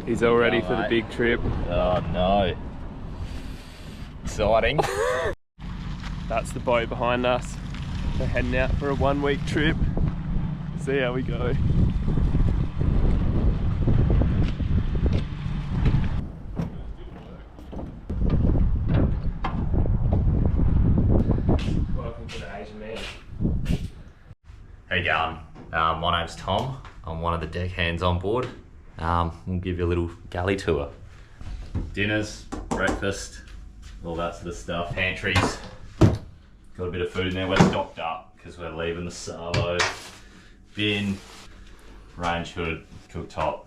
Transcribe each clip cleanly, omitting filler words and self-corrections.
He's all ready for the big trip. Oh no. Exciting. That's the boat behind us. We're heading out for a 1 week trip. See how we go. Welcome to the Asian Man. How you going? My name's Tom. I'm one of the deckhands on board. We'll give you a little galley tour. Dinners, breakfast, all that sort of stuff. Pantries. Got a bit of food in there. We're stocked up because we're leaving the Savo. Bin, range hood, cooktop.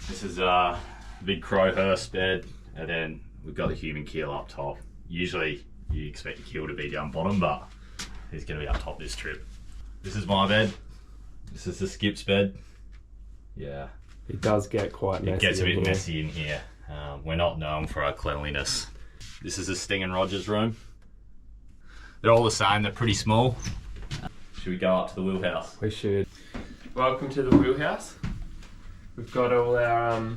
This is a big crowhurst bed, and then we've got the human keel up top. Usually you expect the keel to be down bottom, but he's going to be up top this trip. This is my bed. This is the skip's bed. Yeah. It does get quite messy. It gets a bit messy in here. We're not known for our cleanliness. This is the Sting and Rogers room. They're all the same, they're pretty small. Should we go up to the wheelhouse? We should. Welcome to the wheelhouse. We've got all our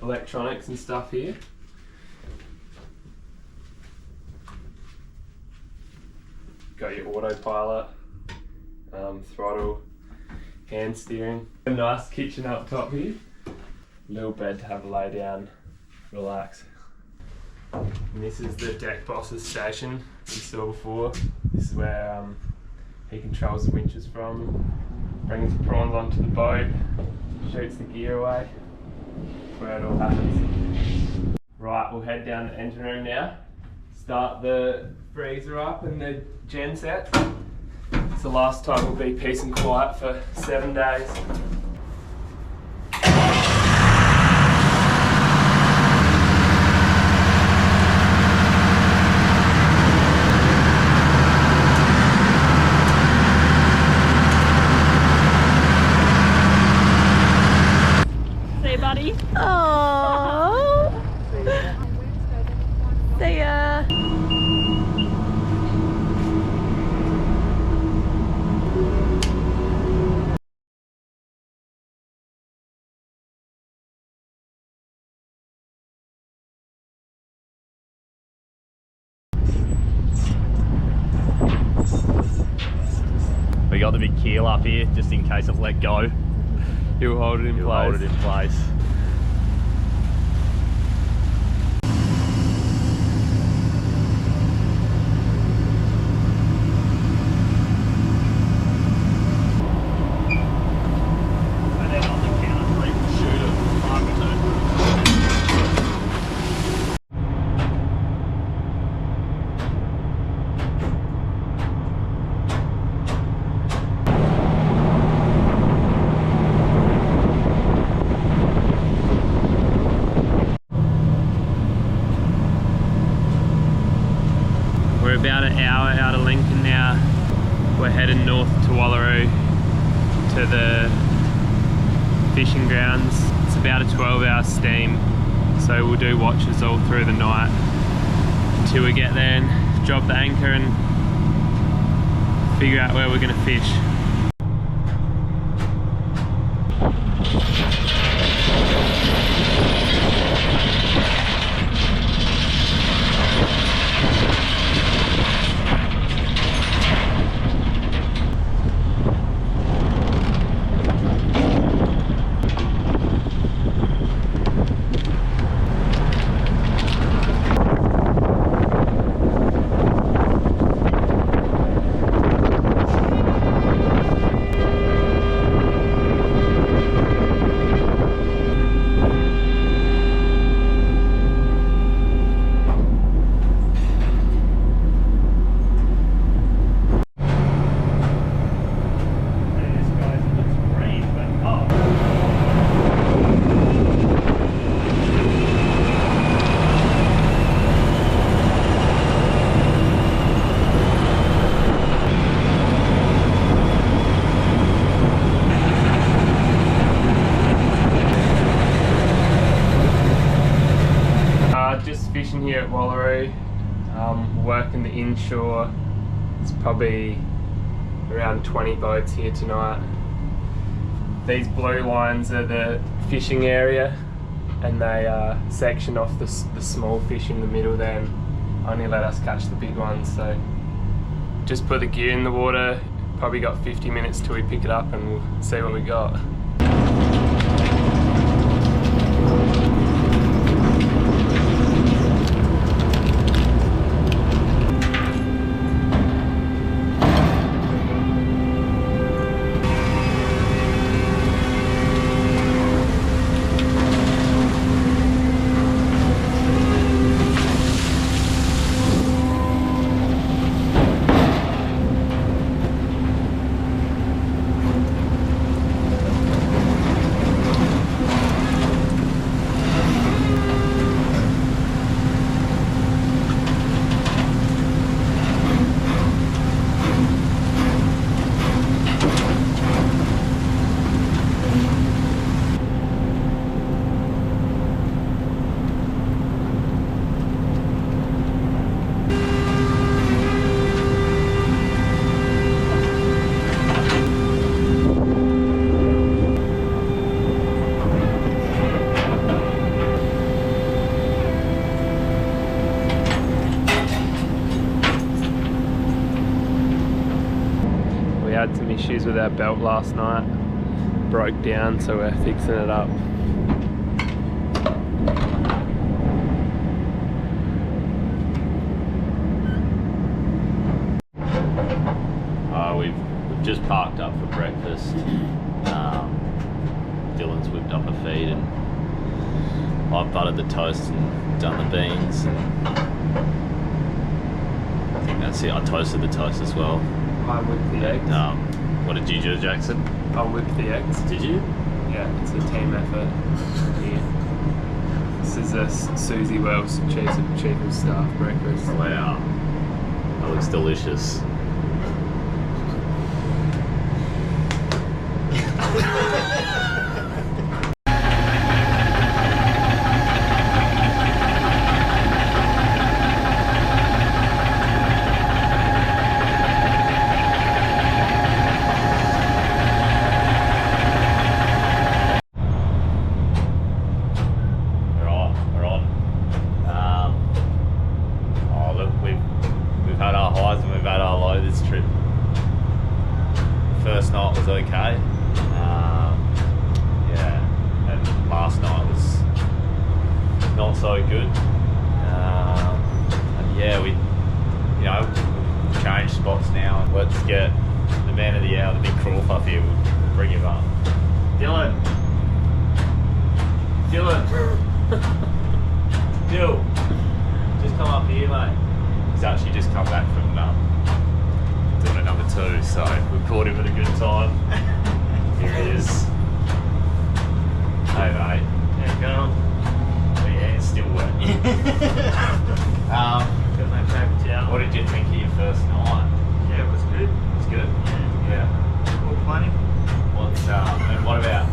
electronics and stuff here. Got your autopilot, throttle, hand steering. A nice kitchen up top here. Little bed to have a lay down, relax. And this is the deck boss's station we saw before. This is where he controls the winches from, brings the prawns onto the boat, shoots the gear away, where it all happens. Right, we'll head down the engine room now, start the freezer up and the gen set. So last time will be peace and quiet for 7 days. Say, buddy. Oh. See ya. We got the big keel up here just in case it let go. He'll hold it in place. Hold it in place. And then on the count of 3, we'll shoot it 5 or 2. We're about an hour out of Lincoln now. We're heading north to Wallaroo to the fishing grounds. It's about a 12-hour steam, so we'll do watches all through the night until we get there and drop the anchor and figure out where we're going to fish. Fishing here at Wallaroo, working the inshore. There's probably around 20 boats here tonight. These blue lines are the fishing area. and they sectioned off the small fish in the middle there and only let us catch the big ones. So just put the gear in the water, probably got 50 minutes till we pick it up and we'll see what we got. We had some issues with our belt last night, broke down, so we're fixing it up. We've just parked up for breakfast. Dylan's whipped up a feed and I've buttered the toast and done the beans. And I think that's it. I toasted the toast as well. I whipped the eggs. What did you do, Jackson? I whipped the eggs. Did you? Yeah, it's a team effort here. This is a Susie Wells chief of staff breakfast. Wow. That looks delicious. First night was okay. Yeah, and last night was not so good. And yeah, we changed spots now. Let's get the man of the hour, the big crawf up here. We'll bring him up. Dylan. Dill, just come up here, mate. He's actually just come back from doing a number 2, so we caught him at a good time. Here he is. Hey mate. How you going? Oh yeah, it's still wet. Got my paper towel. What did you think of your first night? Yeah, it was good. It's good? Yeah. All plenty. And what about,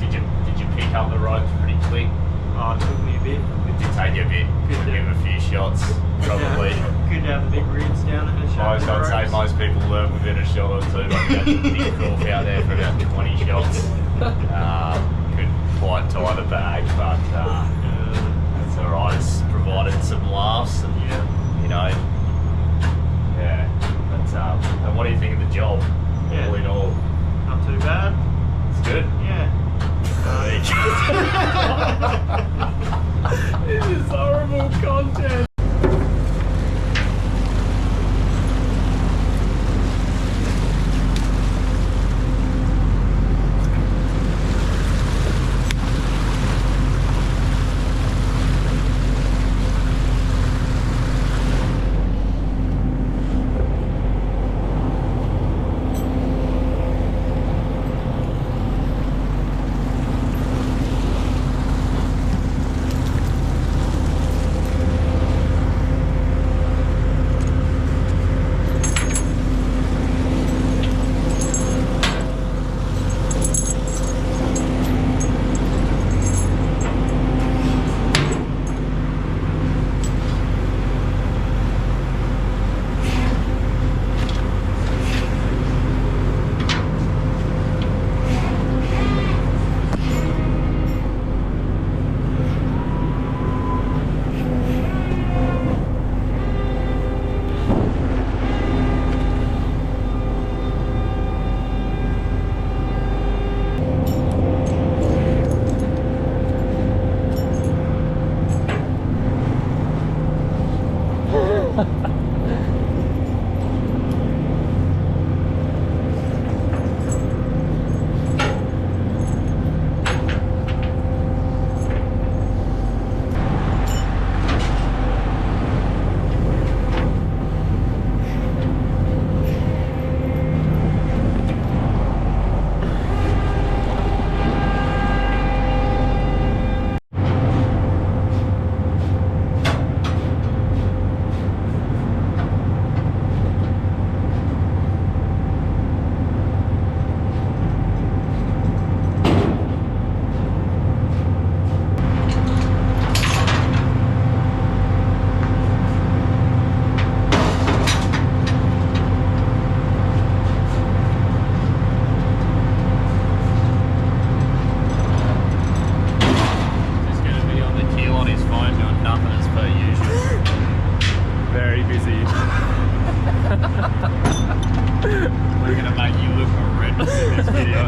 did you pick up the ropes pretty quick? Oh, it took me a bit. It did take you a bit. Good Give him a few shots, probably. Good to have the big ribs down at the show. I'd say most people learn within a shot or two, but we had a big crawf out there for about 20 shots. Couldn't quite tie the bag, but that's alright. It's provided some laughs and, yeah. But, and what do you think of the job? Yeah. All in all? Not too bad. It's good? Yeah. This is horrible content. Just gonna be on the Keel on his phone doing nothing as per usual. Very busy. We're gonna make you look horrendous in this video.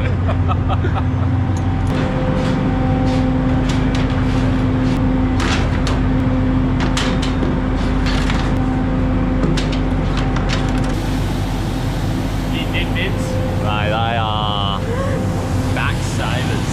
You did bits? Mate, they are back savers.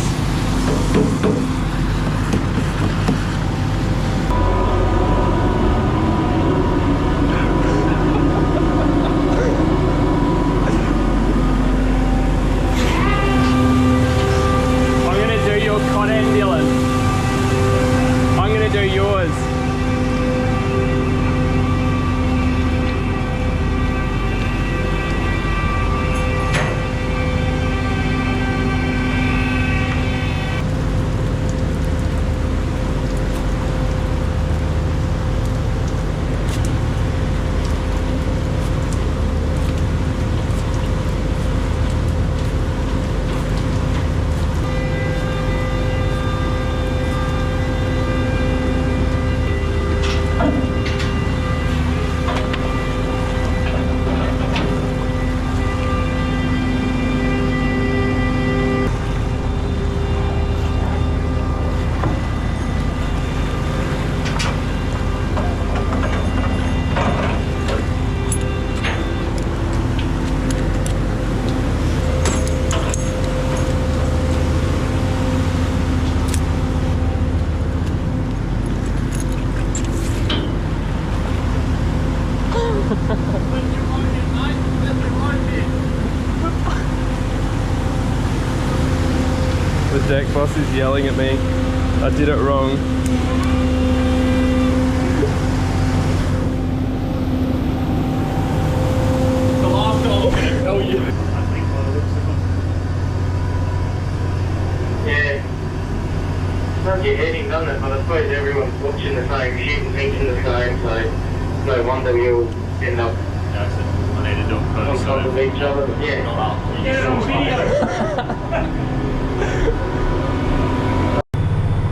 I'm gonna do your content, Dylan. I'm gonna do yours. The deck boss is yelling at me. I did it wrong. The last time I'm gonna tell you. I think by the looks of them. Yeah. Not your heading, doesn't it? But I suppose everyone's watching the same shit and thinking the same, so no wonder we'll end up Jackson, I need to do it on first. top So of each other. But yeah. not up. Get it on video.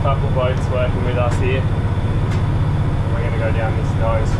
Couple boats working with us here. We're gonna go down this nose.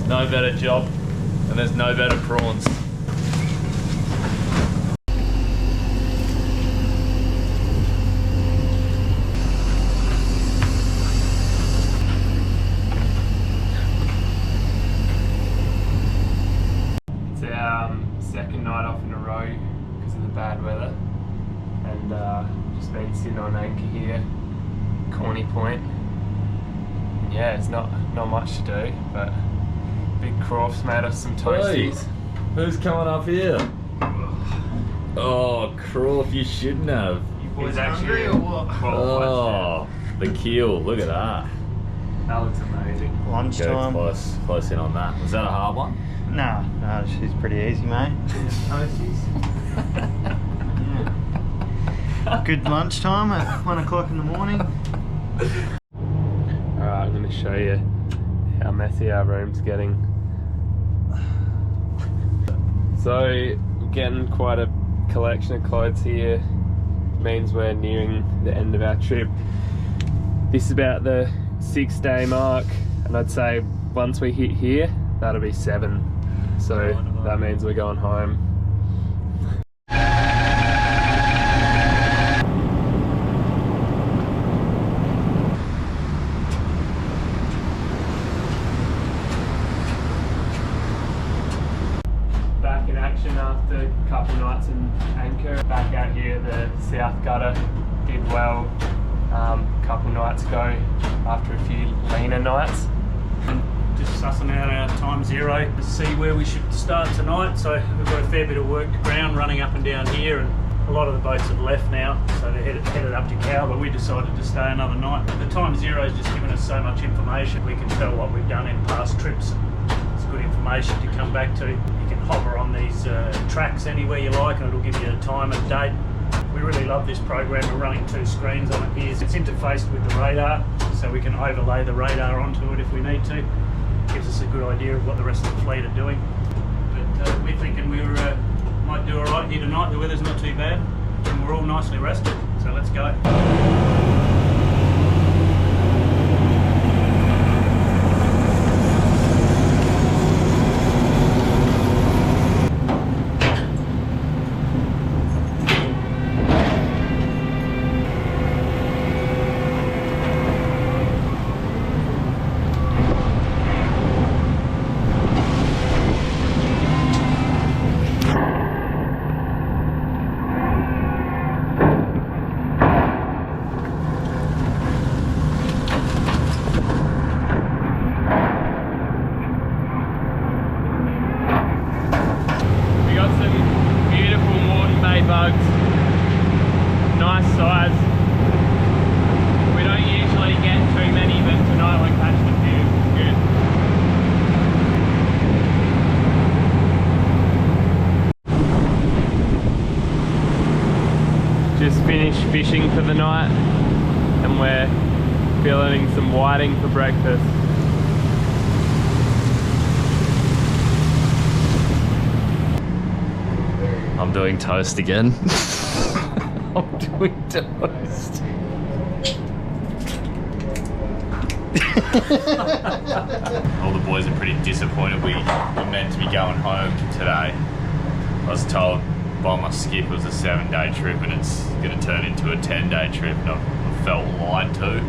no better job and there's no better prawns. It's our second night off in a row because of the bad weather, and just been sitting on anchor here, Corny Point. And yeah, it's not much to do, but Big Croft's made us some toasties. Hey, who's coming up here? Oh, Croft, you shouldn't have. He's actually Oh, the keel, look at that. That looks amazing. Go Lunchtime. close in on that. Was that a hard one? No, she's pretty easy, mate. Toasties. Yeah. Good lunchtime at 1 o'clock in the morning. Alright, I'm going to show you how messy our room's getting. So, we're getting quite a collection of clothes here. Means we're nearing the end of our trip. This is about the 6-day mark, and I'd say once we hit here, that'll be 7. So that means we're going home. Back in action after a couple nights in anchor. Back out here, the South Gutter did well a couple nights ago after a few leaner nights. And just sussing out our time zero to see where we should start tonight. So we've got a fair bit of work ground running up and down here, and a lot of the boats have left now, so they're headed up to Keel, but we decided to stay another night. The time zero has just given us so much information. We can tell what we've done in past trips. It's good information to come back to. You can hover on these tracks anywhere you like, and it'll give you a time and date. We really love this program. We're running 2 screens on it here. It's interfaced with the radar, so we can overlay the radar onto it if we need to. Gives us a good idea of what the rest of the fleet are doing. But we're thinking we might do all right here tonight. The weather's not too bad, and we're all nicely rested. So let's go. Nice size. We don't usually get too many, but tonight we're catching a few. Good. Just finished fishing for the night, and we're filleting some whiting for breakfast. I'm doing toast again. I'm doing toast. All the boys are pretty disappointed. We were meant to be going home today. I was told by my skip it was a 7-day trip and it's going to turn into a 10-day trip, and I felt lied to.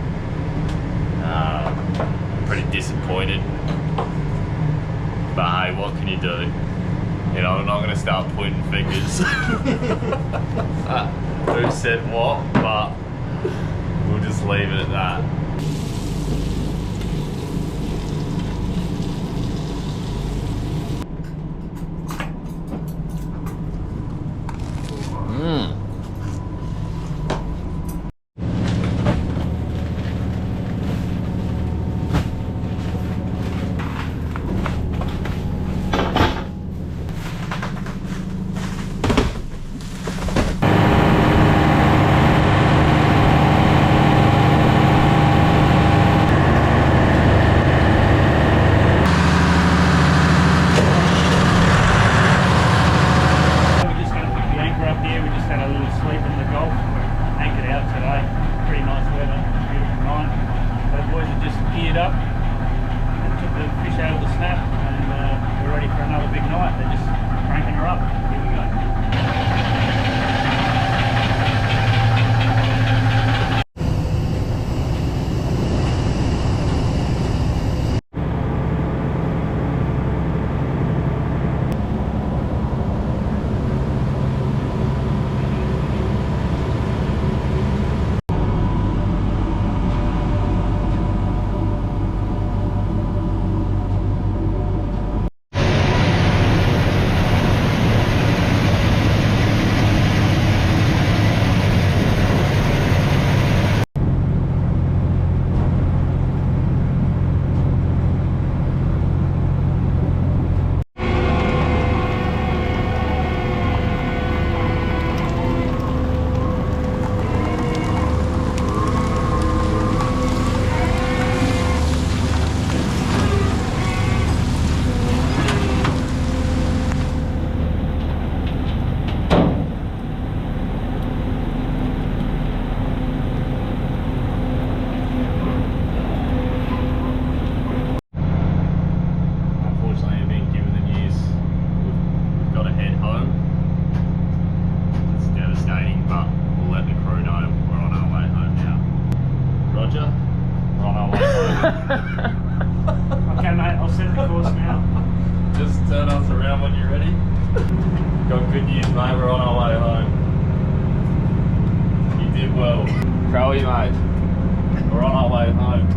Pretty disappointed. But hey, what can you do? You know, I'm not going to start pointing fingers. Who said what, but we'll just leave it at that. Just turn us around when you're ready. Got good news, mate. We're on our way home. You did well. Crowy, mate. We're on our way home.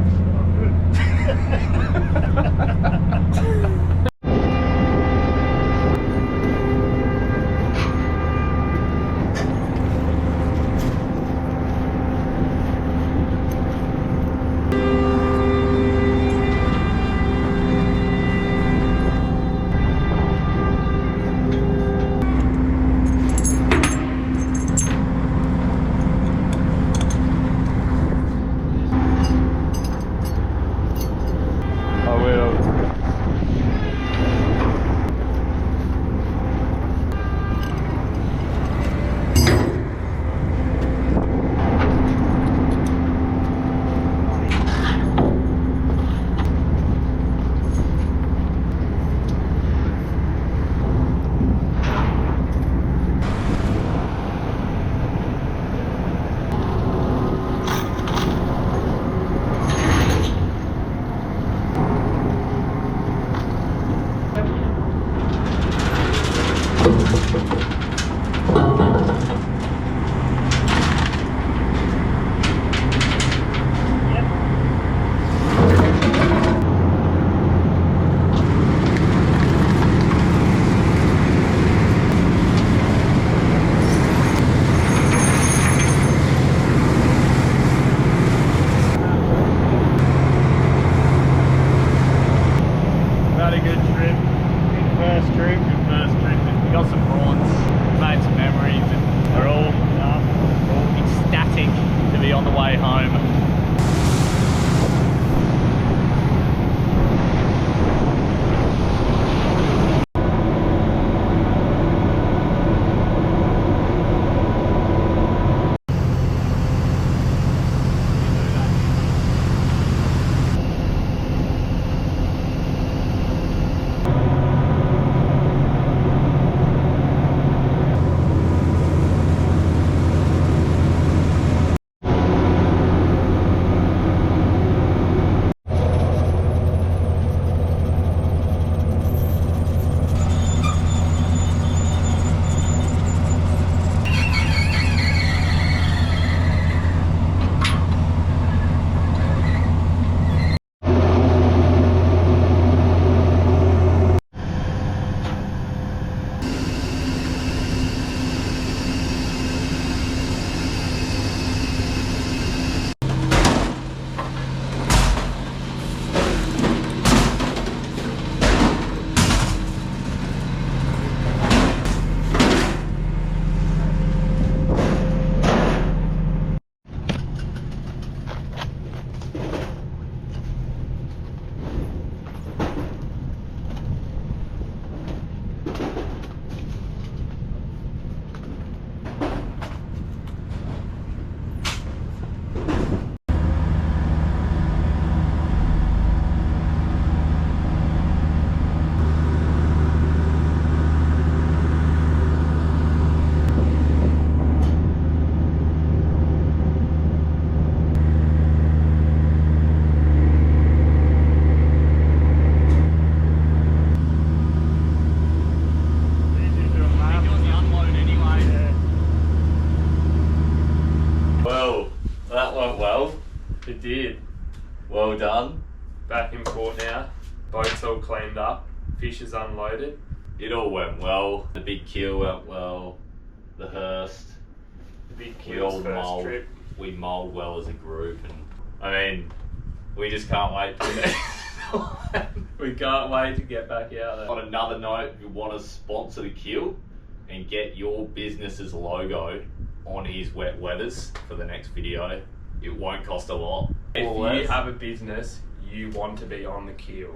Had a good trip. Good first trip. We got some prawns, made some memories, and we're all ecstatic to be on the way home. It did. Well done. Back in port now. Boat's all cleaned up. Fish is unloaded. It all went well. The big keel went well. The Hurst. The big We Keel's all first mulled. trip. We mulled well as a group, and I mean, we just can't wait to We can't wait to get back out there. On another note, if you want to sponsor the Keel and get your business's logo on his wet weathers for the next video, it won't cost a lot. If or you less. have a business, you want to be on the Keel.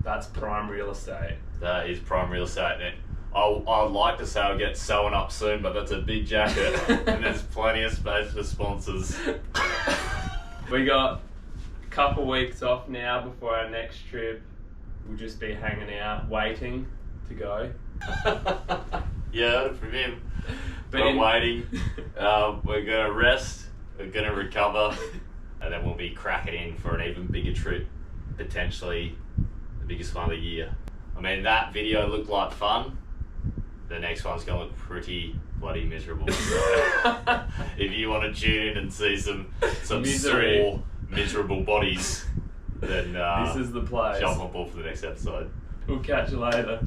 That's prime real estate. That is prime real estate. And I'd like to say I'll get sewn up soon, but that's a big jacket and there's plenty of space for sponsors. We got a couple weeks off now before our next trip. We'll just be hanging out, waiting to go. Yeah, from him. But We're waiting. We're gonna rest. We're gonna recover, and then we'll be cracking in for an even bigger trip. Potentially the biggest one of the year. I mean, that video looked like fun. The next one's gonna look pretty bloody miserable. So, if you want to tune in and see some Misery. sore, miserable bodies, then This is the place. jump on board for the next episode. We'll catch you later.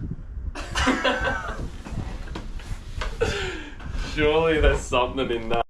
Surely there's something in that.